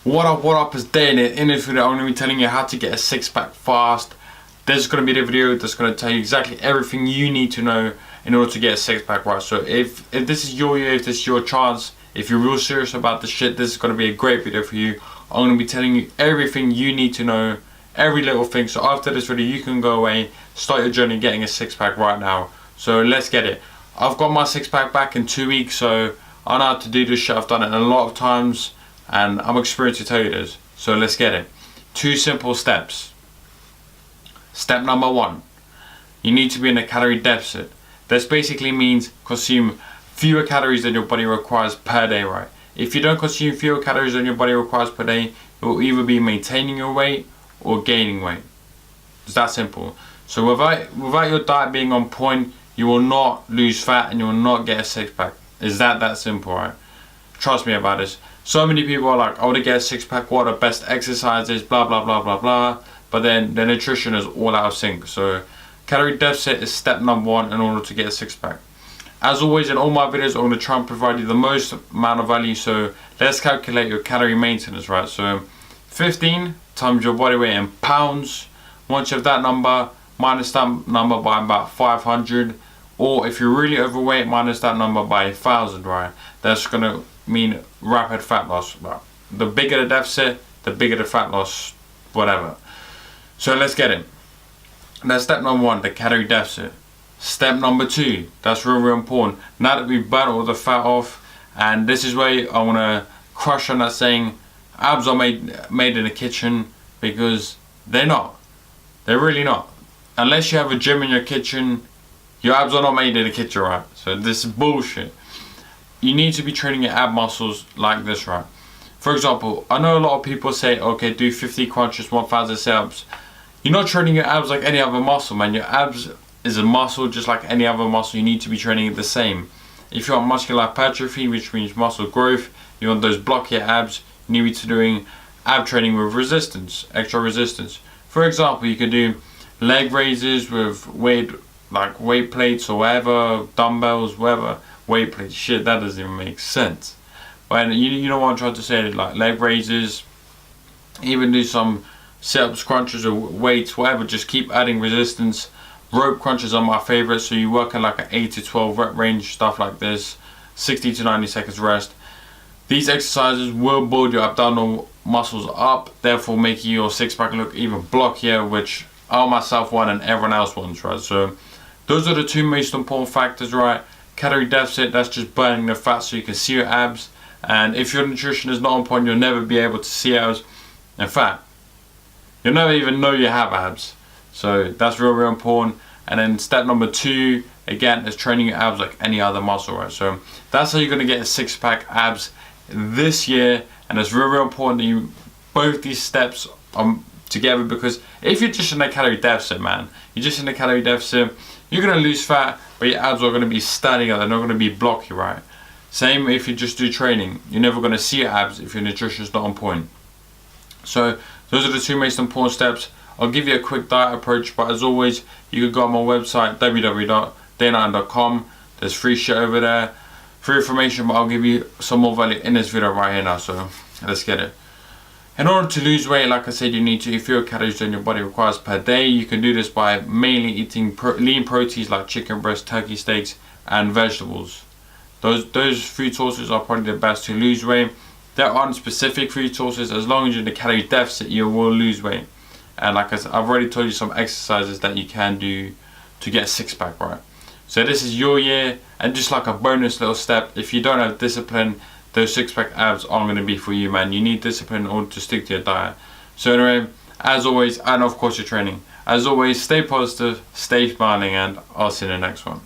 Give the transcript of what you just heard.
What up, is Dane. In this video I'm going to be telling you how to get a six-pack fast. This is going to be the video that's going to tell you exactly everything you need to know in order to get a six-pack right. So if this is your year, if this is your chance, if you're real serious about the shit, this is going to be a great video for you. I'm going to be telling you everything you need to know, every little thing. So after this video you can go away, start your journey getting a six-pack right now. So let's get it. I've got my six-pack back in 2 weeks, so I know how to do this shit. I've done it a lot of times and I'm experienced to tell you this. So let's get it. 2 simple steps. Step number 1, you need to be in a calorie deficit. This basically means consume fewer calories than your body requires per day, right? If you don't consume fewer calories than your body requires per day, you will either be maintaining your weight or gaining weight. It's that simple. So without your diet being on point, you will not lose fat and you will not get a six-pack. Is that simple, right? Trust me about this. So many people are like, I want to get a six-pack, what are the best exercises, blah blah blah blah blah, but then the nutrition is all out of sync. So calorie deficit is step number 1 in order to get a six-pack. As always, in all my videos I'm going to try and provide you the most amount of value. So let's calculate your calorie maintenance, right? So 15 times your body weight in pounds. Once you have that number, minus that number by about 500, or if you're really overweight, minus that number by 1,000, right? That's going to mean rapid fat loss. The bigger the deficit, the bigger the fat loss, whatever. So let's get it. That's step number 1, the calorie deficit. Step number 2, that's really important. Now that we've burnt all the fat off, and this is where I want to crush on that saying, abs are made in the kitchen, because they're not. They're really not. Unless you have a gym in your kitchen, your abs are not made in the kitchen, right? So this is bullshit. You need to be training your ab muscles like this, right? For example, I know a lot of people say, okay, do 50 crunches, 1,000 sit-ups. You're not training your abs like any other muscle, man. Your abs is a muscle just like any other muscle. You need to be training it the same. If you want muscular hypertrophy, which means muscle growth, you want those blocky abs, you need to be doing ab training with resistance, extra resistance. For example, you could do leg raises with weight plates or whatever, dumbbells, whatever. Weight plates, shit, that doesn't even make sense. But you know what I'm trying to say, like leg raises, even do some sit-ups, crunches or weights, whatever, just keep adding resistance. Rope crunches are my favorite, so you work at like an 8 to 12 rep range, stuff like this, 60 to 90 seconds rest. These exercises will build your abdominal muscles up, therefore making your six-pack look even blockier, which I myself want and everyone else wants, right? So those are the 2 most important factors, right? Calorie deficit, that's just burning the fat so you can see your abs, and if your nutrition is not on point, you'll never be able to see abs. In fact, you'll never even know you have abs. So that's real important. And then step number 2, again, is training your abs like any other muscle, right? So that's how you're going to get a six-pack abs this year, and it's real important that you both these steps together, because if you're just in a calorie deficit, man, you're just in a calorie deficit, you're going to lose fat, but your abs are going to be standing out, they're not going to be blocky, right? Same if you just do training, you're never going to see your abs if your nutrition is not on point. So those are the 2 most important steps. I'll give you a quick diet approach, but as always, you can go on my website, www.daneknighton.com. There's free shit over there, free information, but I'll give you some more value in this video right here now, so let's get it. In order to lose weight, like I said, you need to eat fewer calories than your body requires per day. You can do this by mainly eating lean proteins like chicken breast, turkey steaks, and vegetables. Those food sources are probably the best to lose weight. There aren't specific food sources. As long as you're in a calorie deficit, you will lose weight. And like I said, I've already told you some exercises that you can do to get a six-pack, right? So this is your year, and just like a bonus little step, if you don't have discipline, those six-pack abs aren't going to be for you, man. You need discipline in order to stick to your diet. So anyway, as always, and of course your training, as always, stay positive, stay smiling, and I'll see you in the next one.